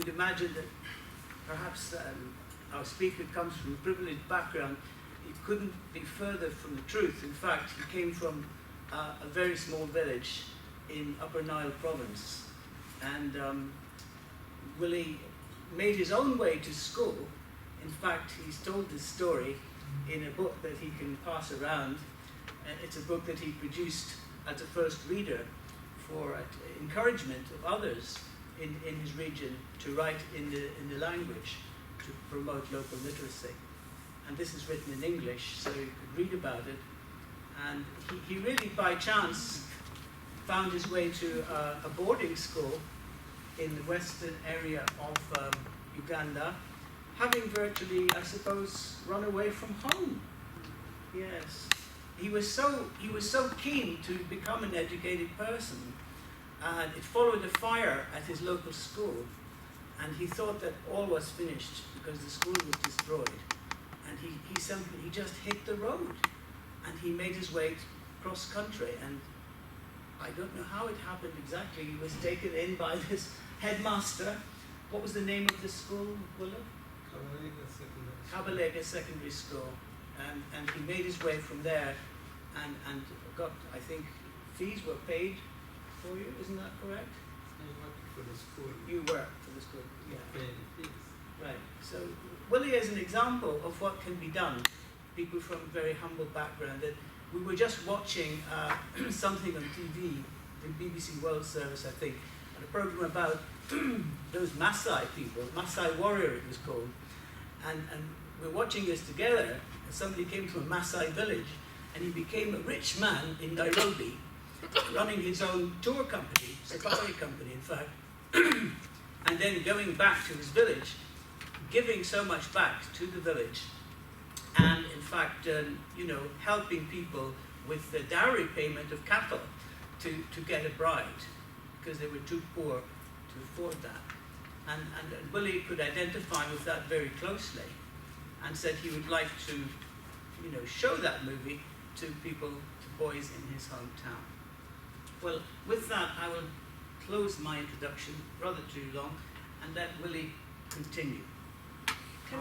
would imagine that perhaps our speaker comes from a privileged background. It couldn't be further from the truth. In fact, he came from a very small village in Upper Nile province. And Willy made his own way to school. In fact, he's told this story in a book that he can pass around. It's a book that he produced as a first reader for encouragement of others in his region to write in the language to promote local literacy. And this is written in English, so you could read about it. And he really, by chance, found his way to a boarding school in the western area of Uganda, having virtually, I suppose, run away from home. Yes. He was so keen to become an educated person, and it followed a fire at his local school, and he thought that all was finished because the school was destroyed. And he just hit the road, and he made his way cross country. And I don't know how it happened exactly. He was taken in by this headmaster. What was the name of the school, Willow? Kabalega Secondary School. And he made his way from there and got, I think, fees were paid for you, isn't that correct? I worked for the school. You worked for the school, yeah. Paid fees. Right, so Willy is an example of what can be done. People from a very humble background. And we were just watching something on TV, the BBC World Service, I think, and a program about those Maasai people, Maasai warrior it was called. And we're watching this together, and somebody came from a Maasai village, and he became a rich man in Nairobi, running his own tour company, safari company, in fact, and then going back to his village, giving so much back to the village, and in fact, helping people with the dowry payment of cattle to get a bride, because they were too poor to afford that. And Willy could identify with that very closely, and said he would like to, show that movie to people, to boys in his hometown. Well, with that, I will close my introduction, rather too long, and let Willy continue. Can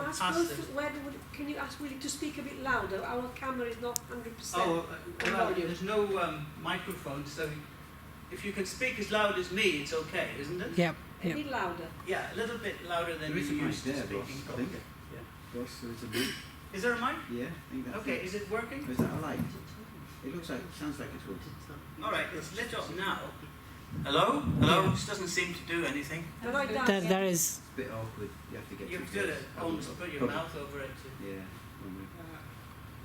you ask Willy to speak a bit louder? Our camera is not 100%. Oh, there's no microphone, so if you can speak as loud as me, it's okay, isn't it? Yeah. A bit louder. Yeah, a little bit louder than There is a you mic used to there, speaking. boss, I think. Yeah. Boss, there is a mic. Is there a mic? Yeah, I think that's Okay, it. is it working? Is that a light? It looks like, sounds like it's working. All right, it's lit up now. Hello? Hello? This doesn't seem to do anything. There is. It's a bit awkward. You have to get You've too got to close. almost put your Probably. mouth over it. Yeah. Probably.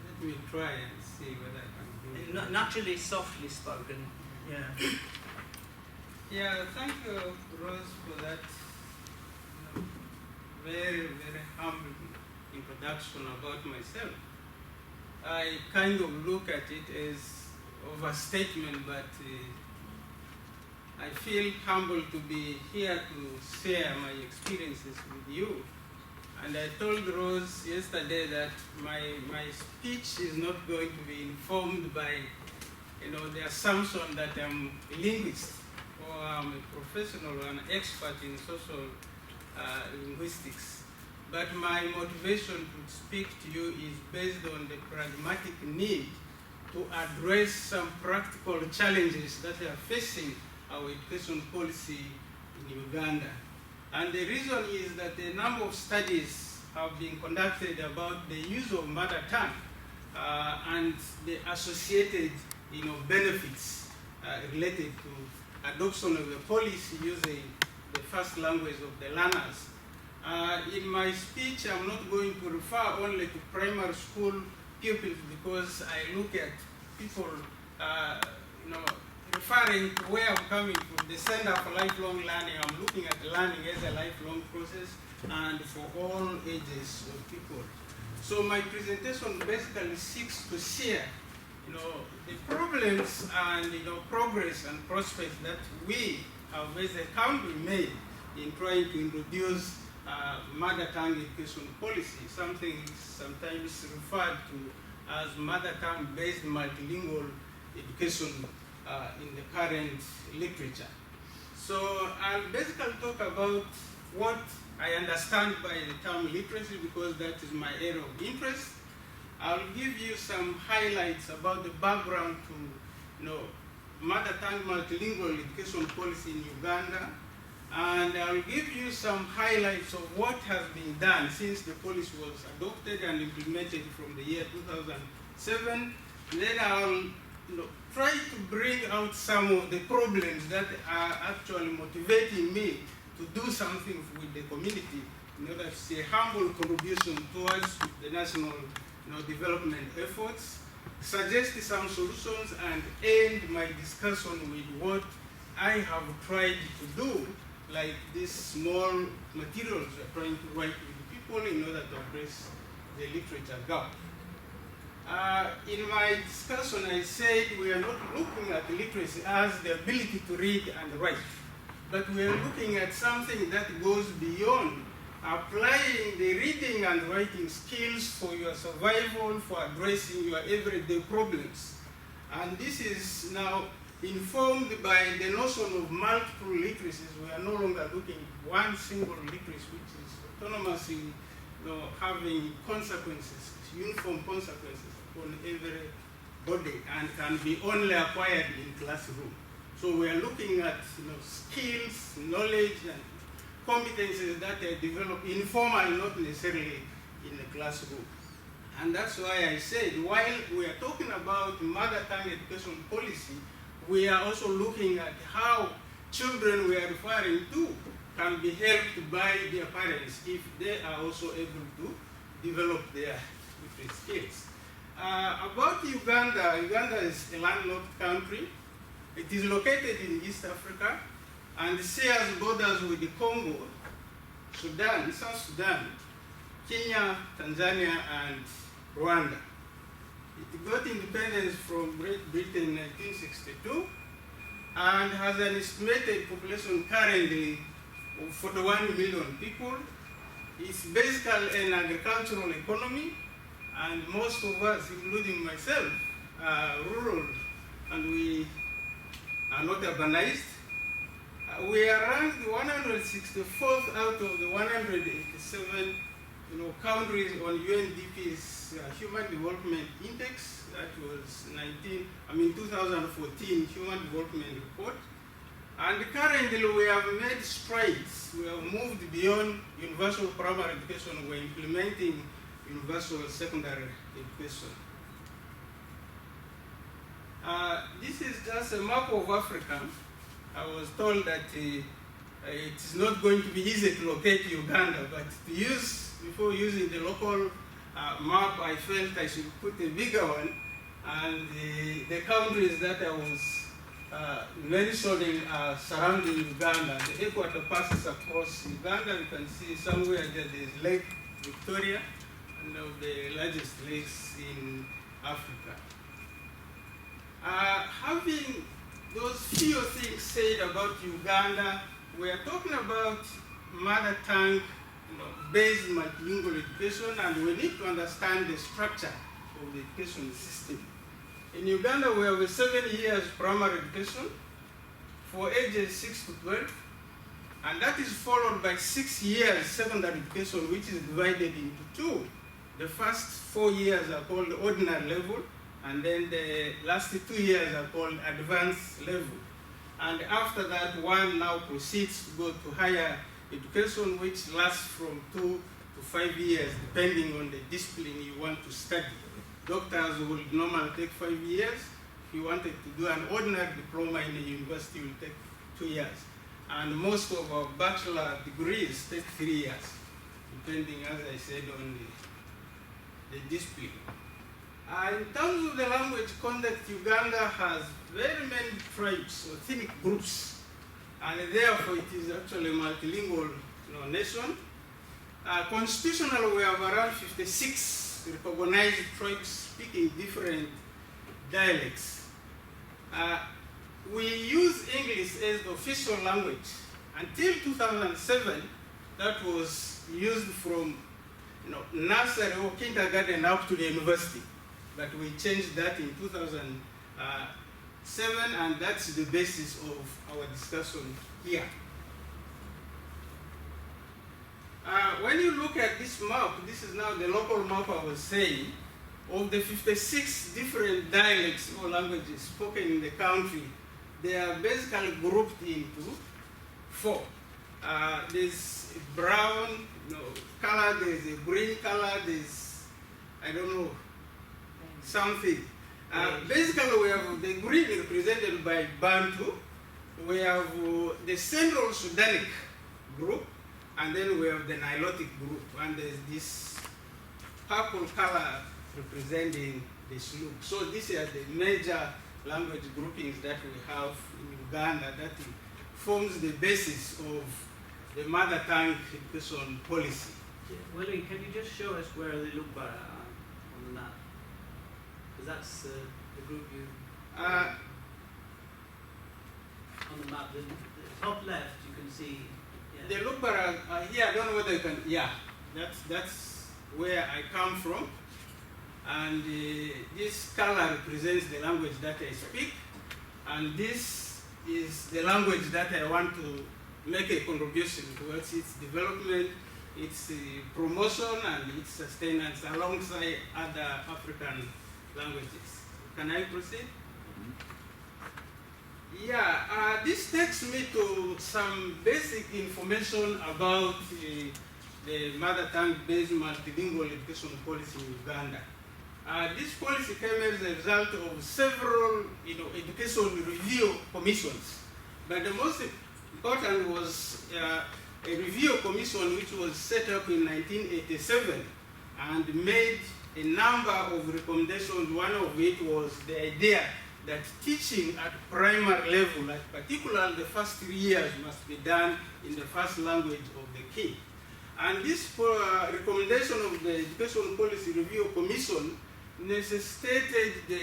Let me try and see whether I can do it. Naturally softly spoken. Yeah. Yeah, thank you, Rose, for that very, very humble introduction about myself. I kind of look at it as overstatement, but I feel humbled to be here to share my experiences with you. And I told Rose yesterday that my speech is not going to be informed by the assumption that I'm a linguist or I'm a professional or an expert in social linguistics. But my motivation to speak to you is based on the pragmatic need to address some practical challenges that are facing our education policy in Uganda. And the reason is that a number of studies have been conducted about the use of mother tongue and the associated benefits related to adoption of the policy using the first language of the learners. In my speech, I'm not going to refer only to primary school pupils because I look at people, referring to where I'm coming from, the Center for Lifelong Learning. I'm looking at learning as a lifelong process and for all ages of people. So my presentation basically seeks to share, the problems and progress and prospects that we have as a country made in trying to introduce mother tongue education policy, something sometimes referred to as mother tongue based multilingual education in the current literature. So I'll basically talk about what I understand by the term literacy, because that is my area of interest. I'll give you some highlights about the background to mother tongue multilingual education policy in Uganda, and I'll give you some highlights of what has been done since the policy was adopted and implemented from the year 2007. Then I'll try to bring out some of the problems that are actually motivating me to do something with the community in order to see a humble contribution towards the national development efforts, suggest some solutions, and end my discussion with what I have tried to do, like these small materials we're trying to write with people in order to address the literature gap. In my discussion, I said we are not looking at literacy as the ability to read and write, but we are looking at something that goes beyond applying the reading and writing skills for your survival, for addressing your everyday problems. And this is now informed by the notion of multiple literacies. We are no longer looking at one single literacy, which is autonomously having consequences, uniform consequences on everybody, and can be only acquired in classroom. So we are looking at skills, knowledge, and competencies that are developed informally, not necessarily in the classroom. And that's why I said, while we are talking about mother tongue education policy, we are also looking at how children we are referring to can be helped by their parents if they are also able to develop their literacy skills. About Uganda, Uganda is a landlocked country. It is located in East Africa and shares borders with the Congo, Sudan, South Sudan, Kenya, Tanzania, and Rwanda. It got independence from Great Britain in 1962 and has an estimated population currently of 41 million people. It's basically an agricultural economy, and most of us, including myself, are rural and we are not urbanized. We are ranked 164th out of the 187 countries on UNDP's Human Development Index. That was 2014 Human Development Report. And currently we have made strides. We have moved beyond universal primary education. We're implementing universal secondary education. This is just a map of Africa. I was told that it is not going to be easy to locate Uganda, but to use, before using the local map, I felt I should put a bigger one. And the countries that I was mentioning are surrounding Uganda. The equator passes across Uganda. You can see somewhere there is Lake Victoria, one of the largest lakes in Africa. Having those few things said about Uganda, we are talking about mother tongue based multilingual education, and we need to understand the structure of the education system. In Uganda, we have a 7 years primary education for ages 6 to 12, and that is followed by 6 years secondary education, which is divided into two. The first 4 years are called ordinary level, and then the last 2 years are called advanced level. And after that, one now proceeds to go to higher education, which lasts from 2 to 5 years, depending on the discipline you want to study. Doctors will normally take 5 years. If you wanted to do an ordinary diploma in a university, it will take 2 years. And most of our bachelor degrees take 3 years, depending, as I said, on the discipline. In terms of the language context, Uganda has very many tribes, or ethnic groups, and therefore it is actually a multilingual nation. Constitutionally, we have around 56 recognized tribes speaking different dialects. We use English as the official language. Until 2007, that was used from nursery or kindergarten up to the university. But we changed that in 2007, and that's the basis of our discussion here. When you look at this map, this is now the local map I was saying, of the 56 different dialects or languages spoken in the country, they are basically grouped into 4. There's brown color, there's a green color, there's, I don't know, something. Basically, we have the green represented by Bantu, we have the Central Sudanic group, and then we have the Nilotic group, and there's this purple color representing the Sloop. So these are the major language groupings that we have in Uganda that forms the basis of the mother tongue education policy. Yeah. Willy, can you just show us where the Lugbara are on the map? Because that's the group you... on the map, the top left, you can see... Yeah. The Lugbara here, I don't know whether you can... Yeah, that's where I come from. And this color represents the language that I speak. And this is the language that I want to make a contribution towards its development, its promotion, and its sustenance alongside other African languages. Can I proceed? Yeah, this takes me to some basic information about the mother tongue-based multilingual education policy in Uganda. This policy came as a result of several education review commissions. But the most important was a review commission which was set up in 1987 and made a number of recommendations. One of it was the idea that teaching at primary level, like particularly the first 3 years, must be done in the first language of the kid. And this recommendation of the Education Policy Review Commission necessitated the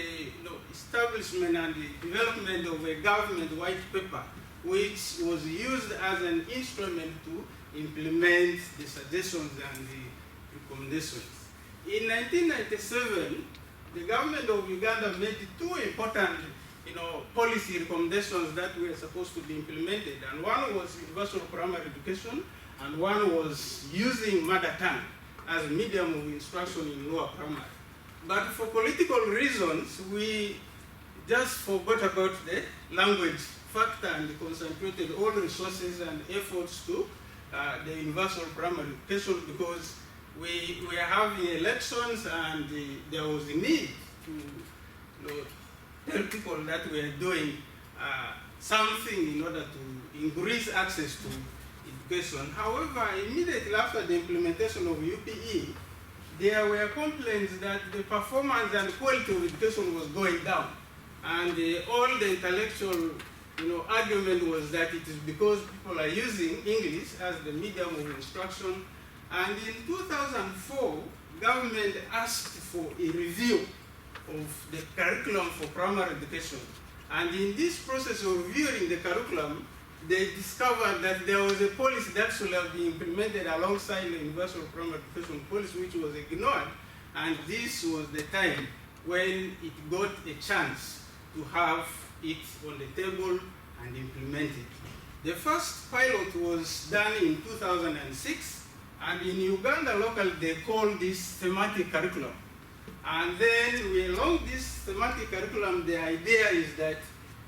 establishment and the development of a government white paper, which was used as an instrument to implement the suggestions and the recommendations. In 1997, the government of Uganda made 2 important policy recommendations that were supposed to be implemented. And one was universal primary education, and one was using mother tongue as a medium of instruction in lower primary. But for political reasons, we just forgot about the language factor and concentrated all resources and efforts to the universal primary education because we were having elections and there was a need to tell people that we are doing something in order to increase access to education. However, immediately after the implementation of UPE, there were complaints that the performance and quality of education was going down. And all the intellectual argument was that it is because people are using English as the medium of instruction. And in 2004, government asked for a review of the curriculum for primary education. And in this process of reviewing the curriculum, they discovered that there was a policy that should have been implemented alongside the universal primary education policy, which was ignored. And this was the time when it got a chance to have it on the table and implement it. The first pilot was done in 2006, and in Uganda locally they call this thematic curriculum. And then along this thematic curriculum, the idea is that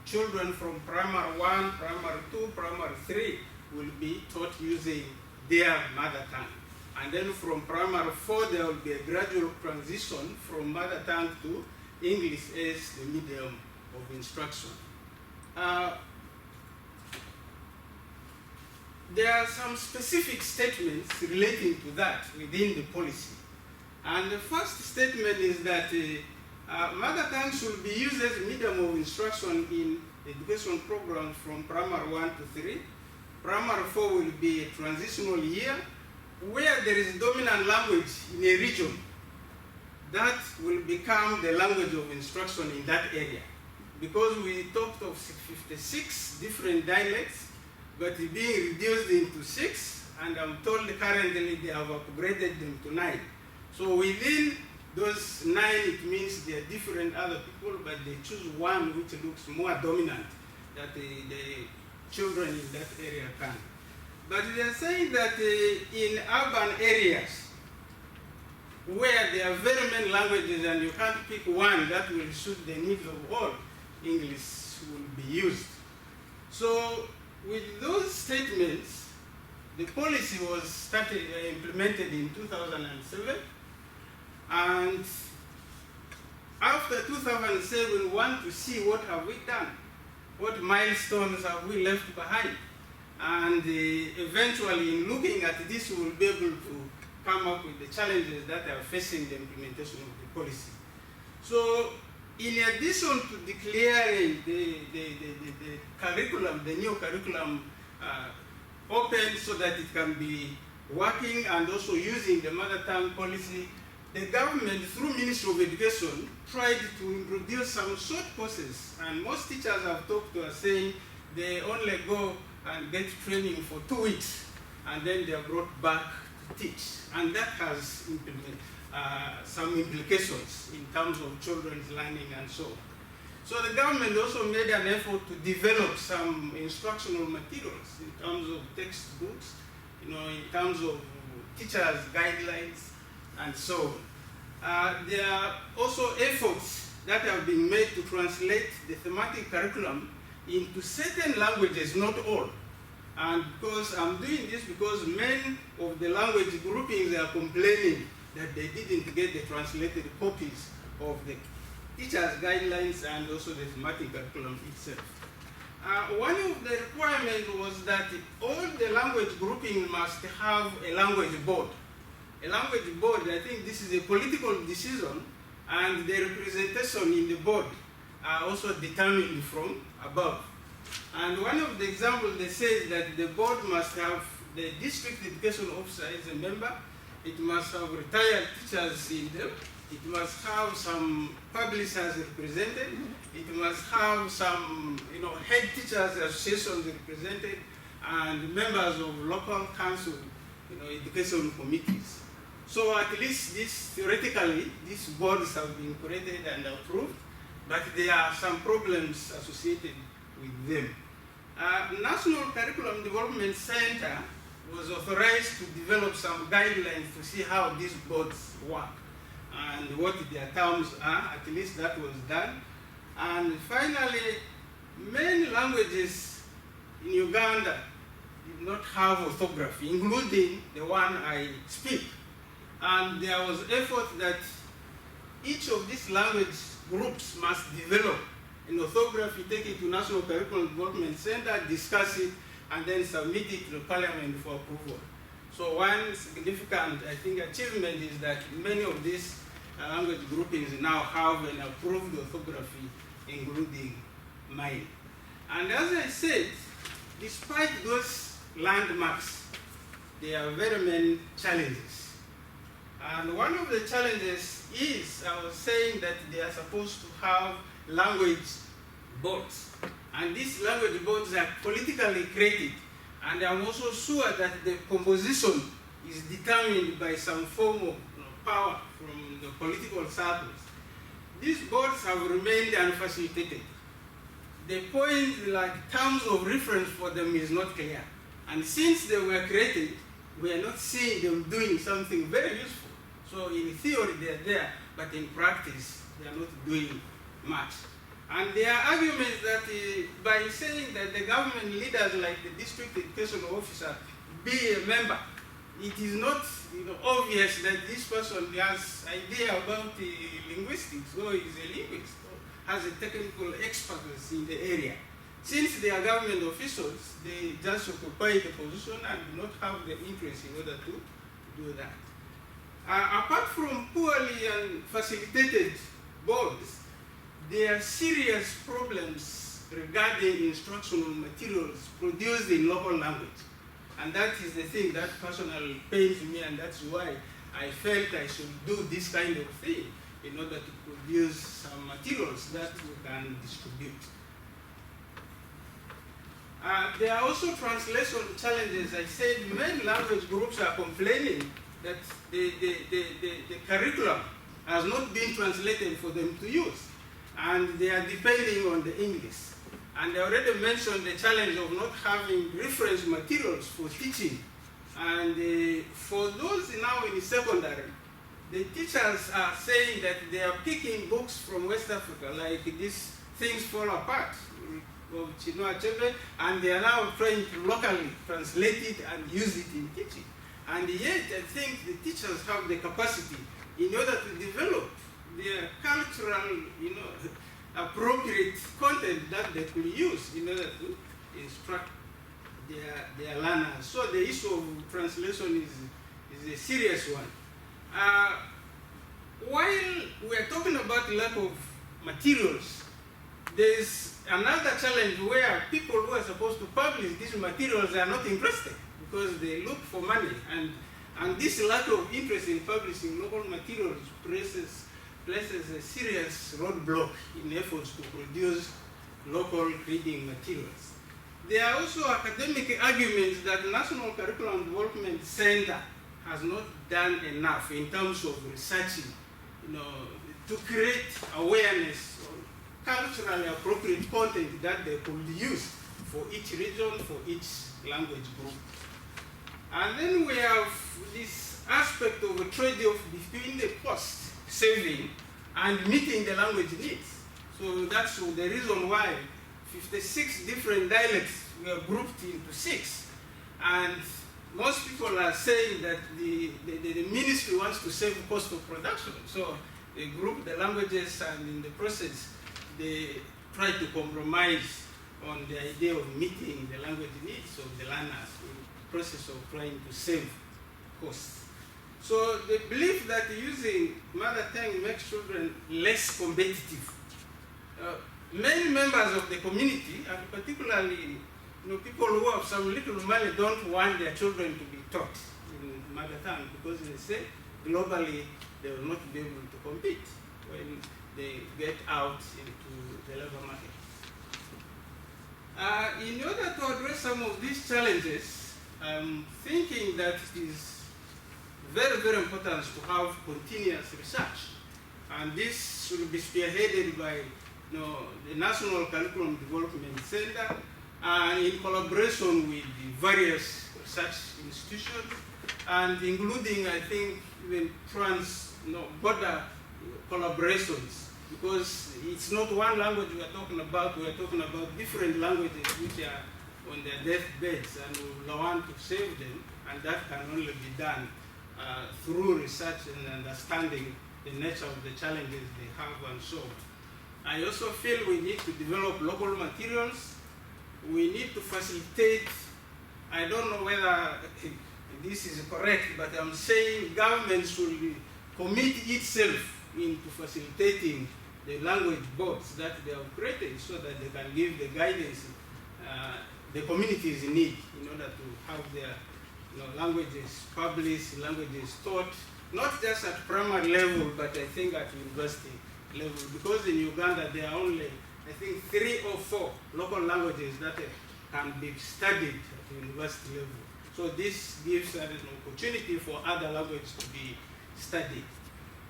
children from primary 1, primary 2, primary 3 will be taught using their mother tongue. And then from primary 4, there will be a gradual transition from mother tongue to English as the medium of instruction. There are some specific statements relating to that within the policy. And the first statement is that mother tongue should be used as a medium of instruction in education programs from primary 1 to 3. Primary 4 will be a transitional year where there is dominant language in a region. That will become the language of instruction in that area. Because we talked of 56 different dialects, but being reduced into 6, and I'm told currently they have upgraded them to 9. So within those 9, it means they are different other people, but they choose one which looks more dominant that the children in that area can. But they are saying that in urban areas where there are very many languages and you can't pick one that will suit the needs of all, English will be used. So with those statements, the policy was implemented in 2007, and after 2007, we want to see what have we done, what milestones have we left behind, and eventually in looking at this, we will be able to come up with the challenges that are facing the implementation of the policy. So in addition to declaring the curriculum, the new curriculum open so that it can be working and also using the mother tongue policy, the government, through Ministry of Education, tried to introduce some short courses, and most teachers have talked to us saying they only go and get training for 2 weeks, and then they are brought back to teach. And that has some implications in terms of children's learning and so on. So the government also made an effort to develop some instructional materials in terms of textbooks, in terms of teachers' guidelines, and so on. There are also efforts that have been made to translate the thematic curriculum into certain languages, not all. And because I'm doing this because many of the language groupings are complaining that they didn't get the translated copies of the teachers' guidelines and also the thematic curriculum itself. One of the requirements was that all the language grouping must have a language board. A language board, I think this is a political decision, and the representation in the board are also determined from above. And one of the examples, they say that the board must have the district education officer as a member, it must have retired teachers in them, it must have some publishers represented, it must have some head teachers associations represented, and members of local council education committees. So at least theoretically, these boards have been created and approved, but there are some problems associated with them. National Curriculum Development Center was authorized to develop some guidelines to see how these boards work and what their terms are. At least that was done. And finally, many languages in Uganda did not have orthography, including the one I speak. And there was effort that each of these language groups must develop an orthography, take it to National Curriculum Development Center, discuss it, and then submit it to the Parliament for approval. So one significant, I think, achievement is that many of these language groupings now have an approved orthography, including mine. And as I said, despite those landmarks, there are very many challenges. And one of the challenges is, I was saying that they are supposed to have language boards. And these language boards are politically created. And I'm also sure that the composition is determined by some form of power from the political circles. These boards have remained unfacilitated. The point, like terms of reference for them is not clear. And since they were created, we are not seeing them doing something very useful. So in theory they are there, but in practice they are not doing much. And there are arguments that by saying that the government leaders like the district education officer be a member, it is not obvious that this person has idea about linguistics or is a linguist or has a technical expertise in the area. Since they are government officials, they just occupy the position and do not have the interest in order to do that. Apart from poorly and facilitated boards, there are serious problems regarding instructional materials produced in local language. And that is the thing that personally pains me, and that's why I felt I should do this kind of thing in order to produce some materials that we can distribute. There are also translation challenges. I said many language groups are complaining that the curriculum has not been translated for them to use, and they are depending on the English. And I already mentioned the challenge of not having reference materials for teaching. And for those now in secondary, the teachers are saying that they are picking books from West Africa, like these Things Fall Apart of Chinua Achebe, and they are now trying to locally translate it and use it in teaching. And yet, I think the teachers have the capacity in order to develop their cultural, appropriate content that they could use in order to instruct their learners. So the issue of translation is a serious one. While we are talking about the lack of materials, there's another challenge where people who are supposed to publish these materials are not interested because they look for money. And this lack of interest in publishing local materials places a serious roadblock in efforts to produce local reading materials. There are also academic arguments that the National Curriculum Development Center has not done enough in terms of researching, to create awareness on culturally appropriate content that they could use for each region, for each language group. And then we have this aspect of a trade-off between the cost saving and meeting the language needs. So that's the reason why 56 different dialects were grouped into 6. And most people are saying that the ministry wants to save cost of production. So they group the languages, and in the process, they try to compromise on the idea of meeting the language needs of the learners in the process of trying to save costs. So they believe that using mother tongue makes children less competitive. Many members of the community, and particularly people who have some little money, don't want their children to be taught in mother tongue because they say globally they will not be able to compete when they get out into the labor market. In order to address some of these challenges, I'm thinking that it is very, very important to have continuous research. And this should be spearheaded by the National Curriculum Development Center in collaboration with the various research institutions, and including, I think, even border collaborations, because it's not one language we are talking about different languages which are on their deathbeds, and we want to save them, and that can only be done through research and understanding the nature of the challenges they have and so on. I also feel we need to develop local materials. We need to facilitate, I don't know whether this is correct, but I'm saying government should commit itself into facilitating the language boards that they have created so that they can give the guidance the communities need in order to have their languages published, languages taught, not just at primary level, but I think at university level. Because in Uganda there are only, I think, 3 or 4 local languages that can be studied at the university level. So this gives an opportunity for other languages to be studied.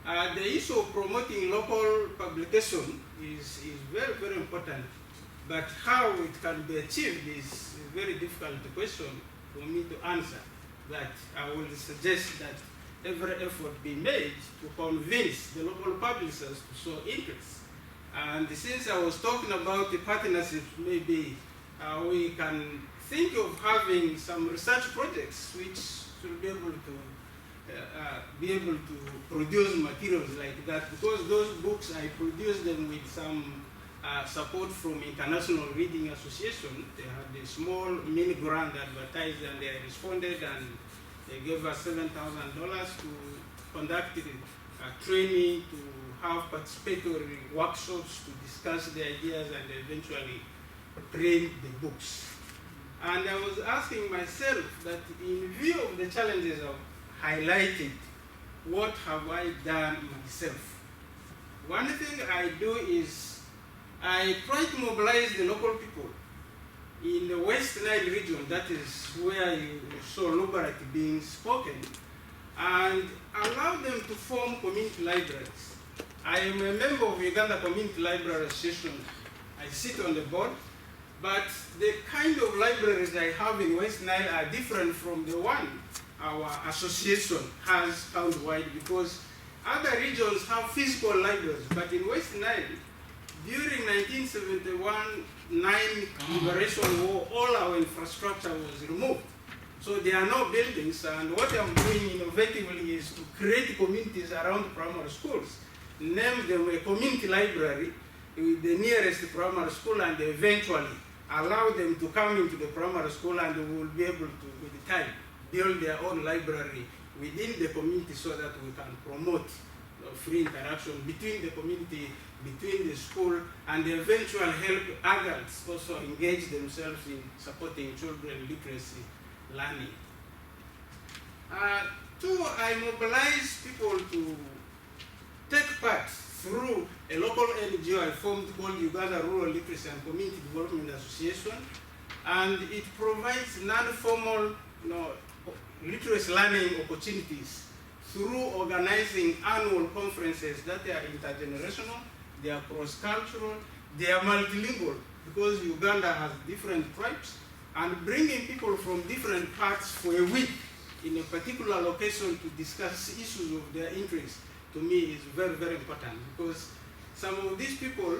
The issue of promoting local publication is very, very important. But how it can be achieved is a very difficult question for me to answer. That I will suggest that every effort be made to convince the local publishers to show interest. And since I was talking about the partnerships, maybe we can think of having some research projects which should be able to produce materials like that, because those books, I produced them with some support from International Reading Association. They had a small mini grant advertised, and they responded, and they gave us $7,000 to conduct training, to have participatory workshops to discuss the ideas and eventually print the books. And I was asking myself that in view of the challenges I've highlighted, what have I done myself? One thing I do is I try to mobilize the local people in the West Nile region, that is where you saw Lubarati being spoken, and allow them to form community libraries. I am a member of Uganda Community Library Association. I sit on the board, But the kind of libraries I have in West Nile are different from the one our association has town-wide, because other regions have physical libraries, but in West Nile, during 1971-9 liberation war, all our infrastructure was removed. So there are no buildings, and what I'm doing innovatively is to create communities around primary schools, name them a community library with the nearest primary school, and eventually allow them to come into the primary school, and we will be able to, with the time, build their own library within the community so that we can promote free interaction between the community, between the school, and eventually help adults also engage themselves in supporting children literacy learning. Two, I mobilize people to take part through a local NGO I formed called Uganda Rural Literacy and Community Development Association, and it provides non-formal literacy learning opportunities through organizing annual conferences that are intergenerational, they are cross-cultural, they are multilingual, because Uganda has different tribes, and bringing people from different parts for a week in a particular location to discuss issues of their interest, to me is very, very important, because some of these people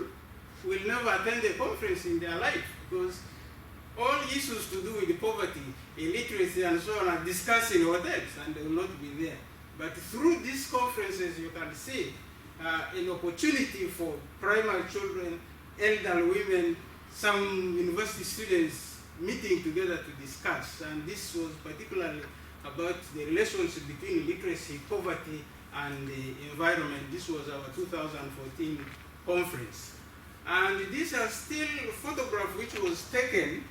will never attend a conference in their life, because all issues to do with poverty, illiteracy, and so on are discussed in hotels, and they will not be there. But through these conferences, you can see an opportunity for primary children, elderly women, some university students meeting together to discuss. And this was particularly about the relationship between literacy, poverty, and the environment. This was our 2014 conference. And this is still a photograph which was taken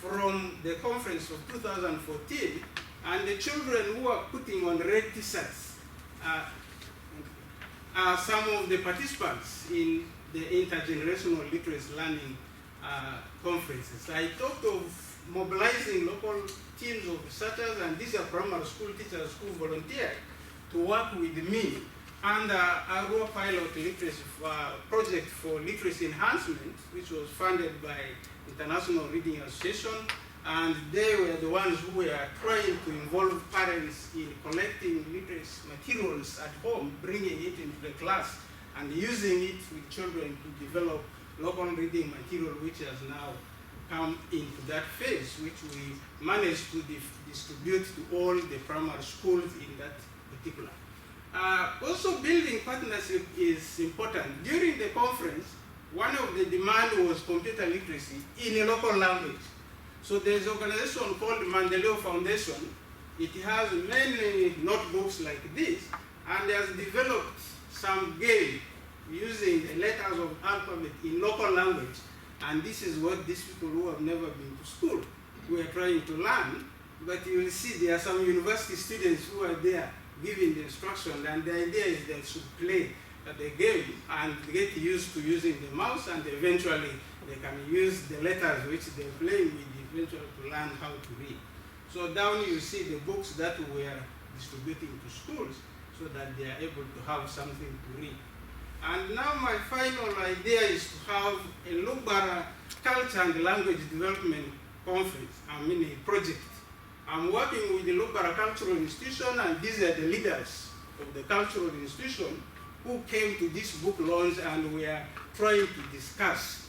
from the conference of 2014, and the children who are putting on red t-shirts are some of the participants in the intergenerational literacy learning conferences. I talked of mobilizing local teams of researchers, and these are primary school teachers who volunteered to work with me under a Arua pilot literacy project for literacy enhancement, which was funded by International Reading Association, and they were the ones who were trying to involve parents in collecting literacy materials at home, bringing it into the class, and using it with children to develop local reading material, which has now come into that phase, which we managed to distribute to all the primary schools in that particular. Also, building partnership is important. During the conference, one of the demands was computer literacy in a local language. So there's an organization called Mandeleo Foundation. It has many notebooks like this, and has developed some game using the letters of alphabet in local language. And this is what these people who have never been to school were trying to learn. But you will see there are some university students who are there giving the instruction, and the idea is they should play the game and get used to using the mouse, and eventually they can use the letters which they're playing with eventually to learn how to read. So down you see the books that we are distributing to schools so that they are able to have something to read. And now my final idea is to have a Lugbara Culture and Language Development Conference, a project. I'm working with the Lugbara Cultural Institution, and these are the leaders of the cultural institution who came to this book launch, and we are trying to discuss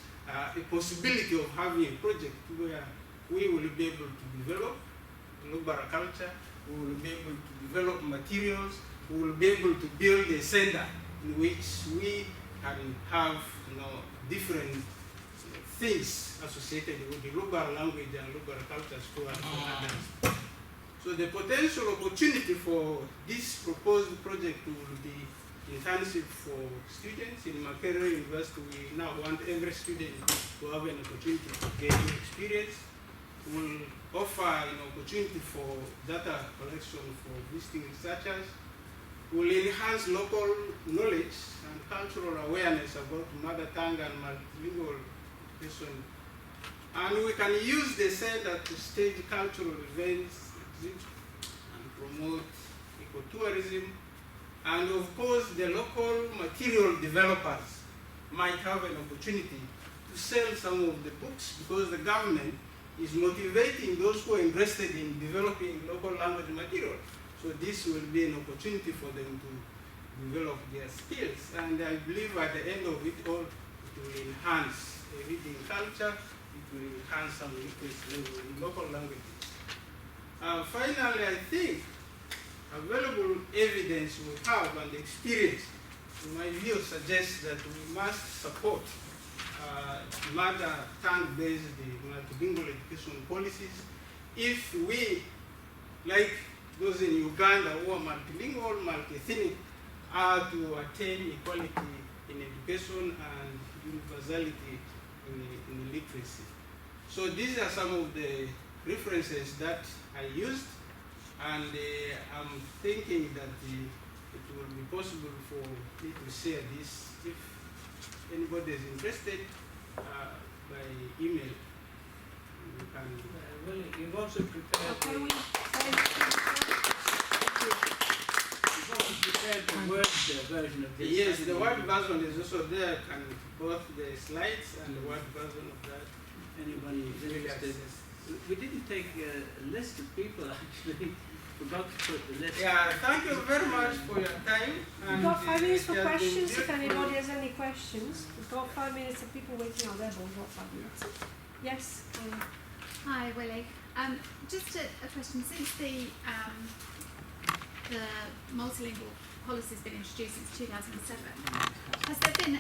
the possibility of having a project where we will be able to develop Lugbara culture, we will be able to develop materials, we will be able to build a center in which we can have different things associated with the Lugbara language and Lugbara culture to others. So the potential opportunity for this proposed project will be internship for students. In Makerere University, we now want every student to have an opportunity to gain experience. We'll offer an opportunity for data collection for visiting researchers. We'll enhance local knowledge and cultural awareness about mother tongue and multilingual education. And we can use the center to stage cultural events and promote ecotourism. And of course, the local material developers might have an opportunity to to sell some of the books because the government is motivating those who are interested in developing local language material. So this will be an opportunity for them to develop their skills. And I believe at the end of it all, it will enhance a reading culture, it will enhance some literacy level in local languages. Finally, I think available evidence we have and experience, in my view, suggests that we must support mother tongue-based multilingual education policies. If we, like those in Uganda who are multilingual, multi-ethnic, are to attain equality in education and universality in literacy. So these are some of the references that I used, and I'm thinking that it will be possible for me to share this if anybody is interested by email. You can. Willy, you've also prepared. Okay, You've also prepared the Word version of this. Yes, the Word version is also there, and both the slides and the Word version of that. Anybody is interested. We didn't take a list of people actually. Forgot to put the list. Yeah, thank you very much for your time. We've got 5 minutes for it has been questions if beautiful. anybody has any questions. We've got 5 minutes of people waiting out there, but we've got 5 minutes. Yes? Hi, Willy. Just a question. Since the multilingual policy has been introduced since 2007, has there been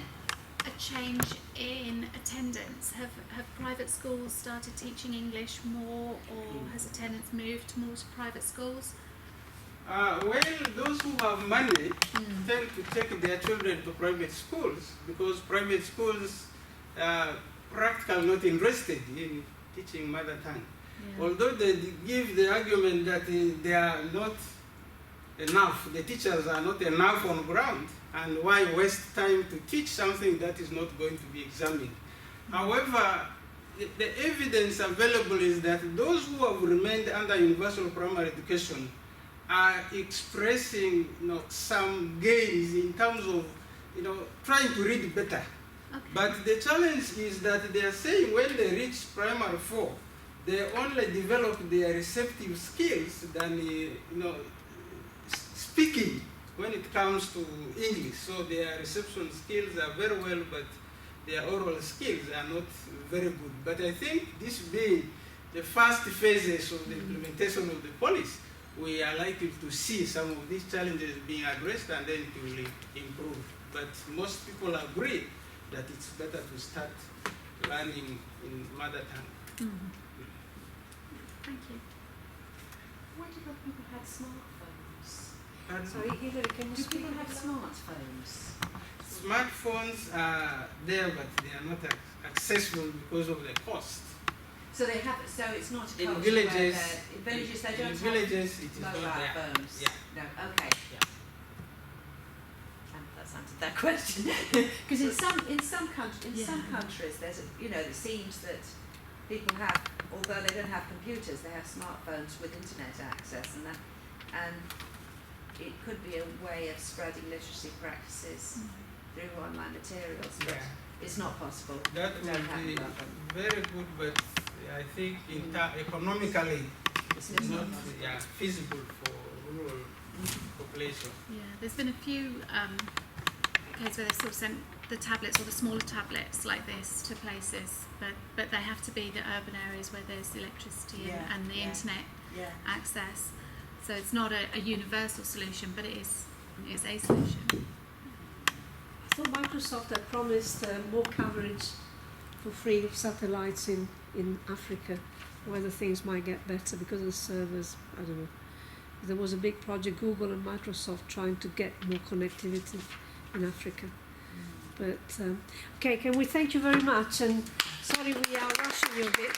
a change in attendance? Have private schools started teaching English more, or has attendance moved more to private schools? Well, those who have money tend to take their children to private schools because private schools are practically not interested in teaching mother tongue. Yeah. Although they give the argument that they are not enough, the teachers are not enough on ground, and why waste time to teach something that is not going to be examined. However, the evidence available is that those who have remained under universal primary education are expressing some gains in terms of trying to read better. Okay. But the challenge is that they are saying when they reach primary 4, they only develop their receptive skills than speaking when it comes to English. So their reception skills are very well, but their oral skills are not very good. But I think this being the first phases of the implementation of the policy, we are likely to see some of these challenges being addressed, and then it will improve. But most people agree that it's better to start learning in mother tongue. Mm-hmm. Thank you. Why do people have smartphones? And Sorry, Hilary, can you Do speak? people have smartphones? smartphones are there, but they are not accessible because of the cost. So they have. So it's not a In culture villages, where in villages they don't in villages, it is have not mobile there. phones. Yeah. No. Okay. Yeah. That's answered that question. Because in some countries, there's it seems that people have, although they don't have computers, they have smartphones with internet access, and it could be a way of spreading literacy practices through online materials, but Yeah. it's not possible. That We don't would have be enough of them. very good, but I think economically It's it's not not possible. feasible for rural population. Yeah, there's been a few cases where they've sort of sent the tablets or the smaller tablets like this to places, but they have to be the urban areas where there's electricity Yeah, and the yeah. internet Yeah. access. So it's not a universal solution, but it is a solution. I thought Microsoft had promised more coverage for free of satellites in Africa, whether things might get better because of the servers. I don't know. There was a big project, Google and Microsoft, trying to get more connectivity in Africa. But okay, can we thank you very much? And sorry we are rushing you a bit.